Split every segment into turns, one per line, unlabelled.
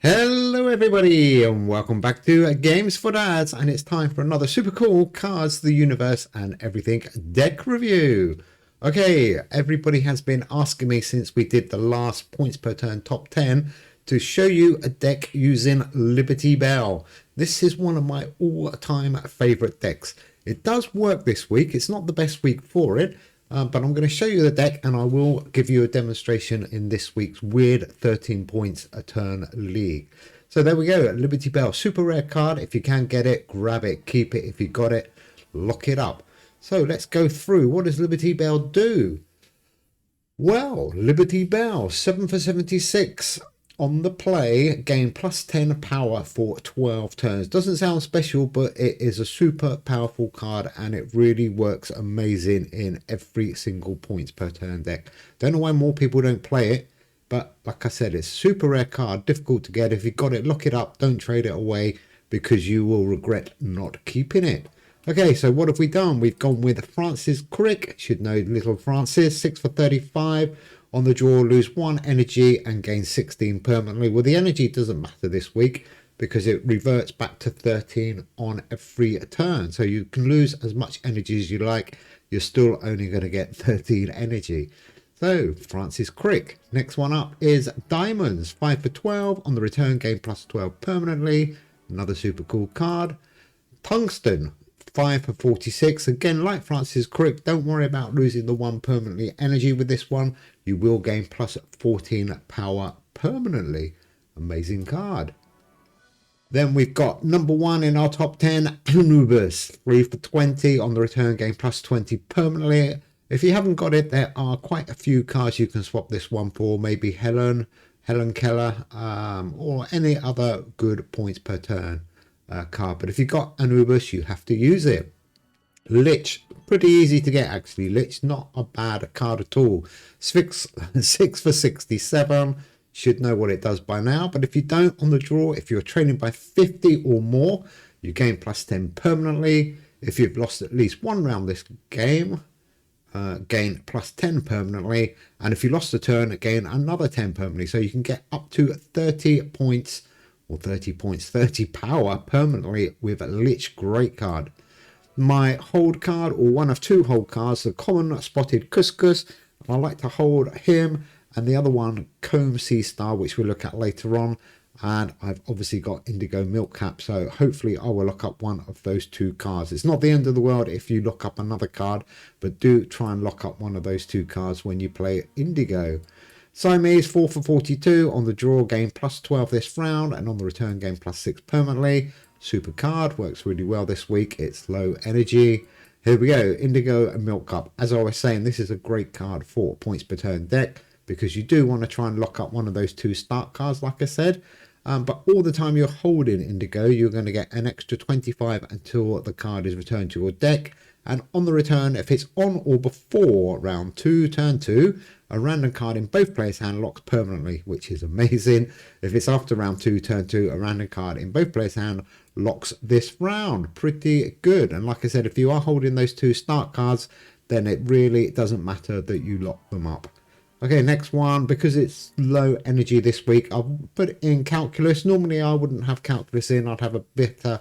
Hello everybody and welcome back to Games for Dads, and it's time for another super cool Cards, the Universe and Everything deck review. Okay, everybody has been asking me since we did the last points per turn top 10 to show you a deck using Liberty Bell. This is one of my all-time favorite decks. It does work this week. It's not the best week for it, but I'm going to show you the deck and I will give you a demonstration in this week's weird 13 points a turn league. So there we go, Liberty Bell, super rare card. If you can get it, grab it, keep it. If you got it, lock it up. So let's go through. What does Liberty Bell do? Well, Liberty Bell, 7 for 76. On the play, gain plus 10 power for 12 turns. Doesn't sound special, but it is a super powerful card and it really works amazing in every single points per turn deck. Don't know why more people don't play it, but like I said, it's a super rare card, difficult to get. If you got it, lock it up, don't trade it away because you will regret not keeping it. Okay, so what have we done? We've gone with Francis Crick. Should know little Francis, 6 for 35. On the draw, lose 1 energy and gain 16 permanently. Well, the energy doesn't matter this week because it reverts back to 13 on every turn. So you can lose as much energy as you like. You're still only going to get 13 energy. So, Francis Crick. Next one up is Diamonds. 5 for 12. On the return, gain plus 12 permanently. Another super cool card. Tungsten. 5 for 46. Again, like Francis Crick, don't worry about losing the 1 permanently energy with this one. You will gain plus 14 power permanently. Amazing card. Then we've got number 1 in our top 10, Anubis. 3 for 20. On the return, gain plus 20 permanently. If you haven't got it, there are quite a few cards you can swap this one for. Maybe Helen Keller, or any other good points per turn card. But if you've got Anubis, you have to use it. Lich, pretty easy to get actually. Lich, not a bad card at all. 6 for 67. Should know what it does by now. But if you don't, on the draw, if you're trading by 50 or more, you gain plus 10 permanently. If you've lost at least one round this game, gain plus 10 permanently. And if you lost a turn, gain another 10 permanently. So you can get up to 30 points, or 30 power permanently with a Lich. Great card. My hold card, or one of 2 hold cards, the common spotted Couscous. I like to hold him, and the other one, Comb Sea Star, which we'll look at later on. And I've obviously got Indigo Milk Cap, so hopefully I will lock up one of those 2 cards. It's not the end of the world if you lock up another card, but do try and lock up one of those 2 cards when you play Indigo. Siamese, 4 for 42. On the draw, gain plus 12 this round, and on the return, gain plus 6 permanently. Super card, works really well this week. It's low energy. Here we go, Indigo and Milk Cup. As I was saying, this is a great card for points per turn deck because you do want to try and lock up one of those 2 start cards, like I said. But all the time you're holding Indigo, you're going to get an extra 25 until the card is returned to your deck. And on the return, if it's on or before round 2, turn 2, a random card in both players' hand locks permanently, which is amazing. If it's after round 2, turn 2, a random card in both players' hand locks this round. Pretty good. And like I said, if you are holding those 2 start cards, then it really doesn't matter that you lock them up. Okay, next one, because it's low energy this week, I'll put it in Calculus. Normally I wouldn't have Calculus in, I'd have a better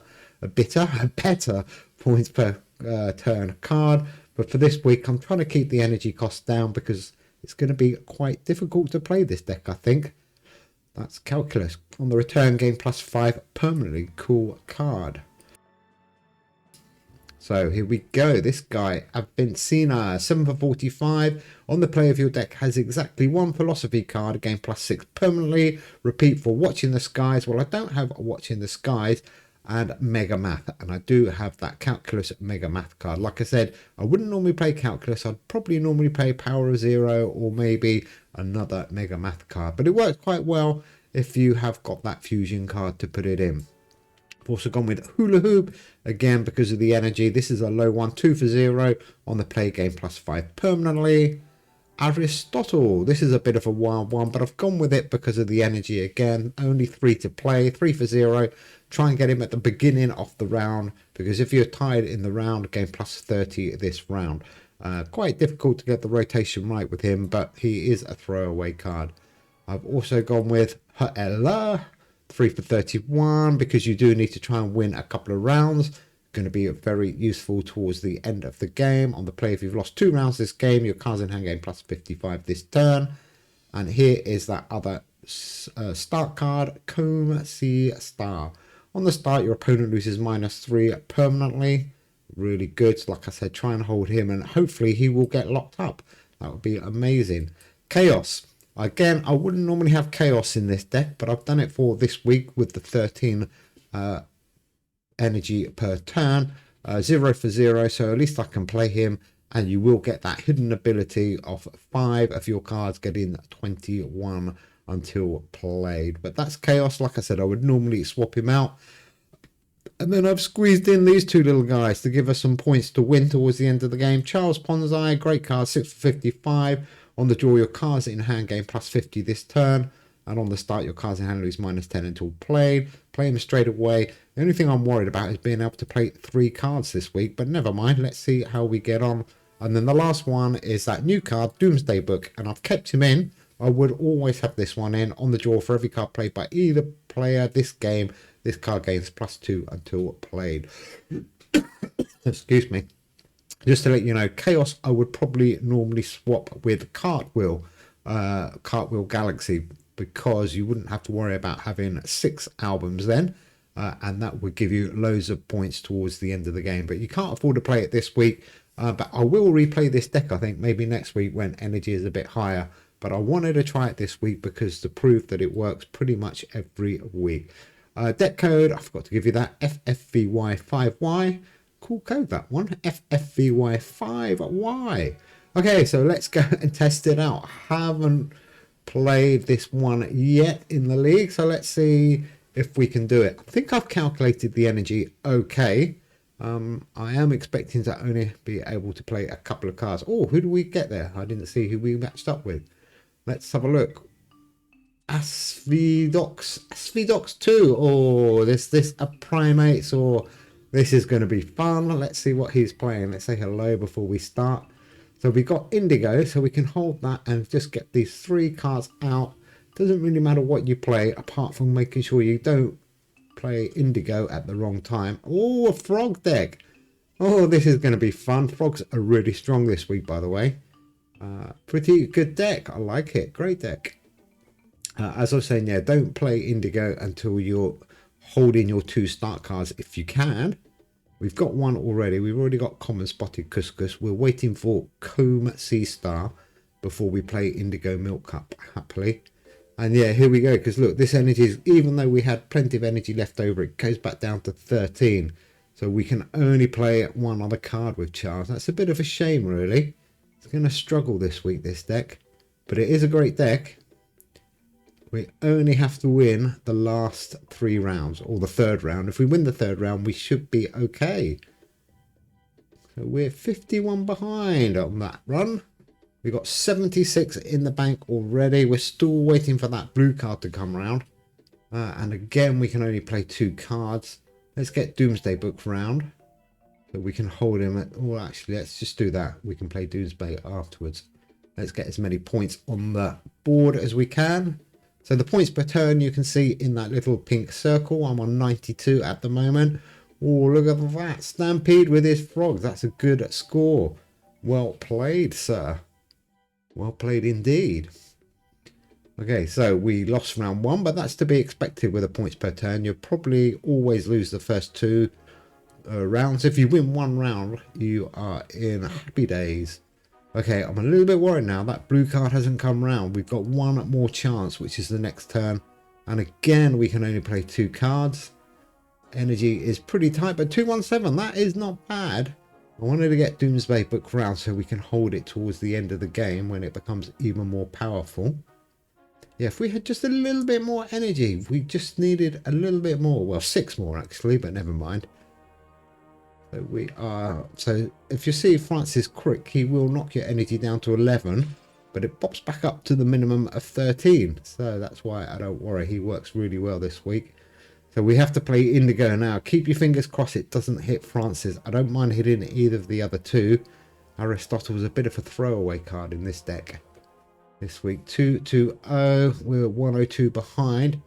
points per turn card. But for this week, I'm trying to keep the energy cost down because it's going to be quite difficult to play this deck, I think. That's Calculus. On the return, gain plus 5 permanently. Cool card. So here we go. This guy, Avincina, 7 for 45. On the play of your deck has exactly 1 philosophy card, gain plus 6 permanently. Repeat for Watching the Skies. Well, I don't have Watching the Skies and Mega Math, and I do have that Calculus Mega Math card. Like I said, I wouldn't normally play Calculus. I'd probably normally play Power of Zero or maybe another Mega Math card, but it works quite well if you have got that fusion card to put it in. I've also gone with Hula Hoop, again because of the energy. This is a low one, 2 for 0. On the play, game plus 5 permanently. Aristotle, this is a bit of a wild one, but I've gone with it because of the energy again. Only 3 to play, 3 for 0. Try and get him at the beginning of the round, because if you're tied in the round, game plus 30 this round. Quite difficult to get the rotation right with him, but he is a throwaway card. I've also gone with Ha'ela, 3 for 31, because you do need to try and win a couple of rounds. Going to be very useful towards the end of the game. On the play, if you've lost 2 rounds this game, your cards in hand game plus 55 this turn. And here is that other start card, Comb Sea Star. On the start, your opponent loses -3 permanently. Really good. Like I said, try and hold him, and hopefully he will get locked up. That would be amazing. Chaos. Again, I wouldn't normally have Chaos in this deck, but I've done it for this week with the 13 energy per turn. 0 for 0, so at least I can play him, and you will get that hidden ability of 5 of your cards getting 21 until played. But that's Chaos. Like I said, I would normally swap him out. And then I've squeezed in these 2 little guys to give us some points to win towards the end of the game. Charles Ponzai, great card, 6 for 55. On the draw, your cards in hand game plus 50 this turn. And on the start, your cards in hand lose -10 until played. Play him straight away. The only thing I'm worried about is being able to play 3 cards this week. But never mind, let's see how we get on. And then the last one is that new card, Doomsday Book. And I've kept him in. I would always have this one in. On the draw, for every card played by either player this game, this card gains +2 until played. Excuse me. Just to let you know, Chaos I would probably normally swap with Cartwheel, Cartwheel Galaxy, because you wouldn't have to worry about having 6 albums then, and that would give you loads of points towards the end of the game. But you can't afford to play it this week, but I will replay this deck, I think, maybe next week when energy is a bit higher. But I wanted to try it this week because to prove that it works pretty much every week. Deck code, I forgot to give you that, FFVY5Y. Cool code, that one, FFVY5Y. Okay, so let's go and test it out. Haven't played this one yet in the league, so let's see if we can do it. I think I've calculated the energy okay. I am expecting to only be able to play a couple of cards. Oh, who do we get there? I didn't see who we matched up with. Let's have a look. Asphidox 2, or this a Primates, or this is going to be fun. Let's see what he's playing. Let's say hello before we start. So we got Indigo, so we can hold that and just get these 3 cards out. Doesn't really matter what you play, apart from making sure you don't play Indigo at the wrong time. Oh, a Frog deck. Oh, this is going to be fun. Frogs are really strong this week, by the way. Pretty good deck. I like it. Great deck. As I was saying, yeah, don't play Indigo until you're holding your 2 start cards if you can. We've got one already. We've already got Common Spotted Couscous. We're waiting for Comb Sea Star before we play Indigo Milk Cup, happily. And yeah, here we go. Because look, this energy is, even though we had plenty of energy left over, it goes back down to 13. So we can only play 1 other card with Charles. That's a bit of a shame, really. It's going to struggle this week, this deck. But it is a great deck. We only have to win the last 3 rounds, or the 3rd round. If we win the 3rd round, we should be okay. So we're 51 behind on that run. We've got 76 in the bank already. We're still waiting for that blue card to come around. And again, we can only play 2 cards. Let's get Doomsday Book round. So we can hold him at... Oh, actually, let's just do that. We can play Doomsday afterwards. Let's get as many points on the board as we can. So the points per turn you can see in that little pink circle. I'm on 92 at the moment. Oh, look at that. Stampede with his frog. That's a good score. Well played, sir. Well played indeed. Okay, so we lost round 1, but that's to be expected with the points per turn. You'll probably always lose the first 2 rounds. If you win 1 round, you are in happy days. Okay, I'm a little bit worried now. That blue card hasn't come round. We've got 1 more chance, which is the next turn. And again, we can only play 2 cards. Energy is pretty tight, but 217, that is not bad. I wanted to get Doomsday Book round so we can hold it towards the end of the game when it becomes even more powerful. Yeah, if we had just a little bit more energy, we just needed a little bit more. Well, 6 more actually, but never mind. So we are, so if you see Francis Crick, he will knock your energy down to 11, but it pops back up to the minimum of 13. So that's why I don't worry. He works really well this week. So we have to play Indigo now. Keep your fingers crossed it doesn't hit Francis. I don't mind hitting either of the other 2. Aristotle was a bit of a throwaway card in this deck this week. 2-2-0. We're 102 behind.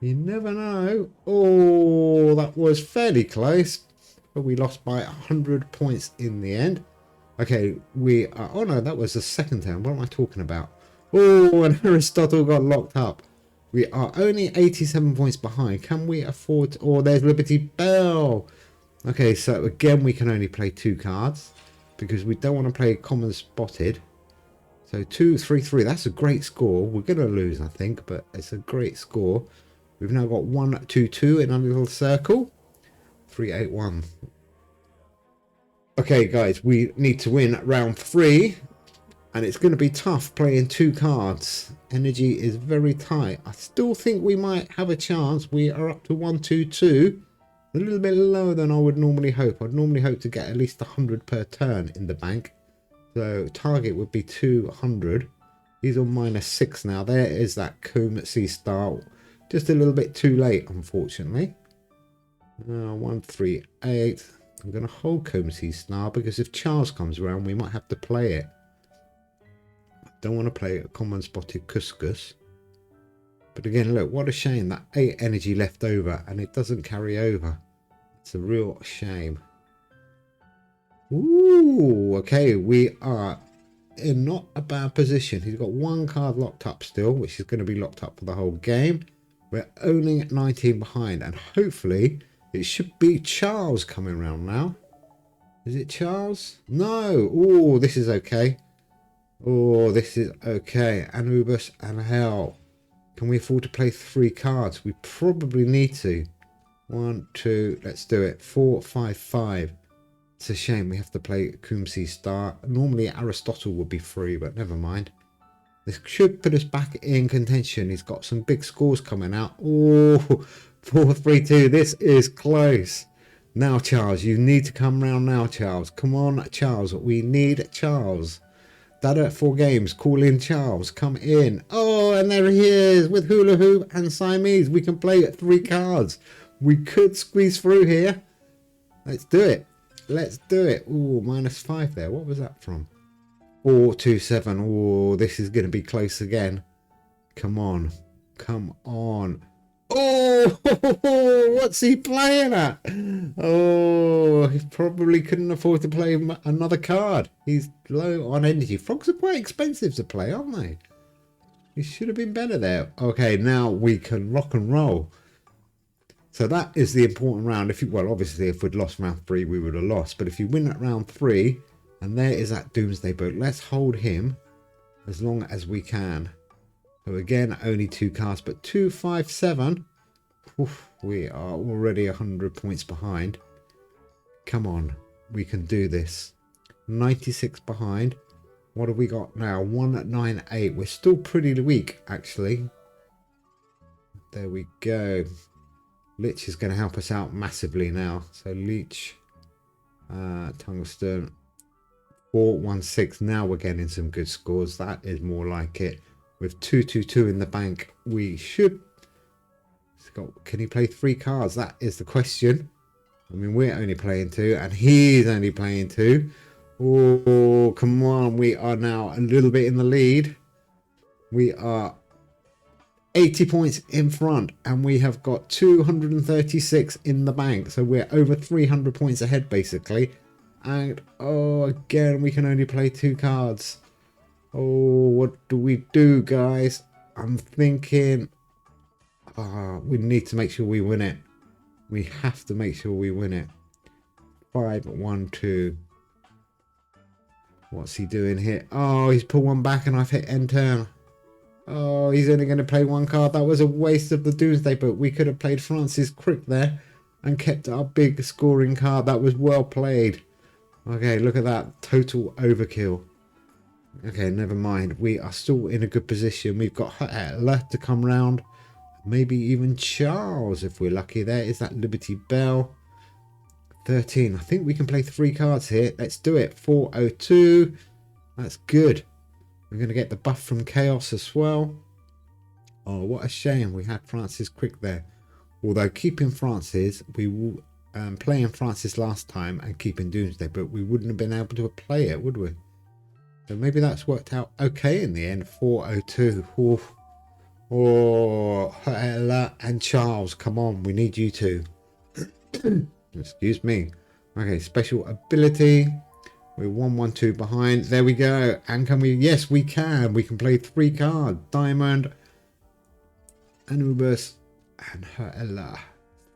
You never know. Oh, that was fairly close. But we lost by 100 points in the end. Okay, we are... Oh, no, that was the second turn. What am I talking about? Oh, and Aristotle got locked up. We are only 87 points behind. Can we afford... Oh, there's Liberty Bell. Okay, so again, we can only play 2 cards. Because we don't want to play Common Spotted. So 2-3-3. That's a great score. We're going to lose, I think. But it's a great score. We've now got 1-2-2 in a little circle. 3-8-1. Okay, guys, we need to win round 3, and it's going to be tough playing 2 cards. Energy is very tight. I still think we might have a chance. We are up to 1-2-2, a little bit lower than I would normally hope. I'd normally hope to get at least 100 per turn in the bank. So target would be 200. He's on -6 now. There is that Combe Sea Star. Just a little bit too late, unfortunately. 1-3-8. I'm going to hold Combe Sea Star because if Charles comes around, we might have to play it. I don't want to play a Common Spotted Couscous. But again, look, what a shame that 8 energy left over and it doesn't carry over. It's a real shame. Ooh, okay, we are in not a bad position. He's got 1 card locked up still, which is going to be locked up for the whole game. We're only 19 behind, and hopefully it should be Charles coming around now. Is it Charles? No. Oh, this is okay. Oh, this is okay. Anubis and Hell. Can we afford to play 3 cards? We probably need to. 1, 2, let's do it. 4, 5, 5. It's a shame we have to play Combe Sea Star. Normally Aristotle would be free, but never mind. This should put us back in contention. He's got some big scores coming out. Oh, 4-3-2. This is close. Now, Charles, you need to come round now, Charles. Come on, Charles. We need Charles. Dada at 4 games. Call in Charles. Come in. Oh, and there he is with Hula Hoop and Siamese. We can play 3 cards. We could squeeze through here. Let's do it. Let's do it. Oh, -5 there. What was that from? 4-2-7. Oh, this is going to be close again. Come on. Come on. Oh, what's he playing at? Oh, he probably couldn't afford to play another card. He's low on energy. Frogs are quite expensive to play, aren't they? He should have been better there. Okay, now we can rock and roll. So that is the important round. Well, obviously, if we'd lost round 3, we would have lost. But if you win at round 3, and there is that Doomsday Boat, let's hold him as long as we can. So again, only 2 cards, but 2-5-7. Oof, we are already 100 points behind. Come on, we can do this. 96 behind. What have we got now? 198. We're still pretty weak, actually. There we go. Lich is going to help us out massively now. So Leech, Tungsten, 4-1-6. Now we're getting some good scores. That is more like it. With 2-2-2 in the bank, we should... Can he play 3 cards? That is the question. I mean, we're only playing 2, and he's only playing 2. Oh, come on. We are now a little bit in the lead. We are 80 points in front, and we have got 236 in the bank. So we're over 300 points ahead, basically. And, oh, again, we can only play 2 cards. Oh, what do we do, guys? I'm thinking we need to make sure we win it. We have to make sure we win it. 5-1-2. What's he doing here? Oh, he's pulled one back and I've hit end turn. Oh, he's only going to play 1 card. That was a waste of the Doomsday Book. We could have played Francis Crick there and kept our big scoring card. That was well played. Okay, look at that. Total overkill. Okay, never mind. We are still in a good position. We've got Hutler to come round. Maybe even Charles, if we're lucky. There is that Liberty Bell. 13. I think we can play 3 cards here. Let's do it. 4-0-2. That's good. We're going to get the buff from Chaos as well. Oh, what a shame. We had Francis Crick there. Although keeping Francis, we will playing Francis last time and keeping Doomsday, but we wouldn't have been able to play it, would we? So maybe that's worked out okay in the end. 4-0-2. Oof. Oh, Ella and Charles, come on, we need you two. Excuse me. Okay, special ability. We're 1-1-2 behind. There we go. And can we? Yes, we can. We can play 3 cards. Diamond, Anubis, and Ella.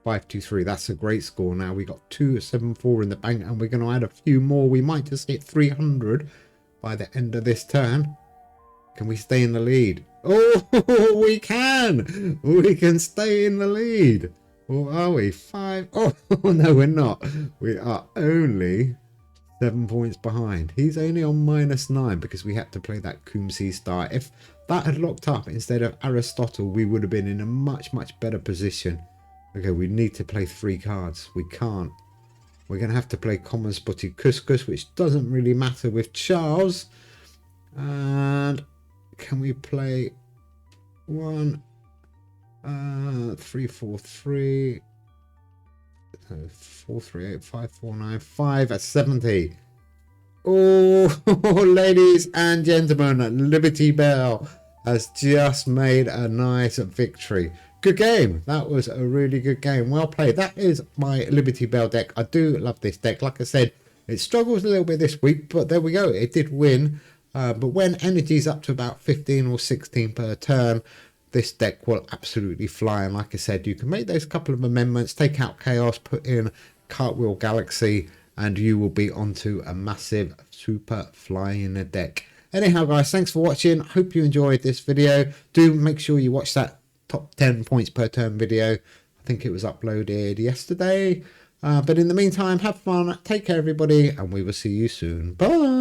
5-2-3. That's a great score. Now we got 2-7-4 in the bank, and we're going to add a few more. We might just hit 300 by the end of this turn. Can we stay in the lead? Oh, we can. We can stay in the lead. Or are we? 5? Oh, no, we're not. We are only 7 points behind. He's only on -9 because we had to play that Kumsi star. If that had locked up instead of Aristotle, we would have been in a much, much better position. Okay, we need to play 3 cards. We can't. We're going to have to play Common Spotty Couscous, which doesn't really matter with Charles. And can we play 1, 3, 4, 3, 4, 3, 8, 5, 4, 9, 5 at 70. Oh, ladies and gentlemen, Liberty Bell has just made a nice victory. Good game. That was a really good game. Well played. That is my Liberty Bell deck. I do love this deck. Like I said, it struggles a little bit this week, but there we go. It did win. But when energy's up to about 15 or 16 per turn, this deck will absolutely fly. And like I said, you can make those couple of amendments, take out Chaos, put in Cartwheel Galaxy, and you will be onto a massive super flying deck. Anyhow, guys, thanks for watching. Hope you enjoyed this video. Do make sure you watch that top 10 points per turn video. I think it was uploaded yesterday. But in the meantime, have fun. Take care, everybody, and we will see you soon. Bye.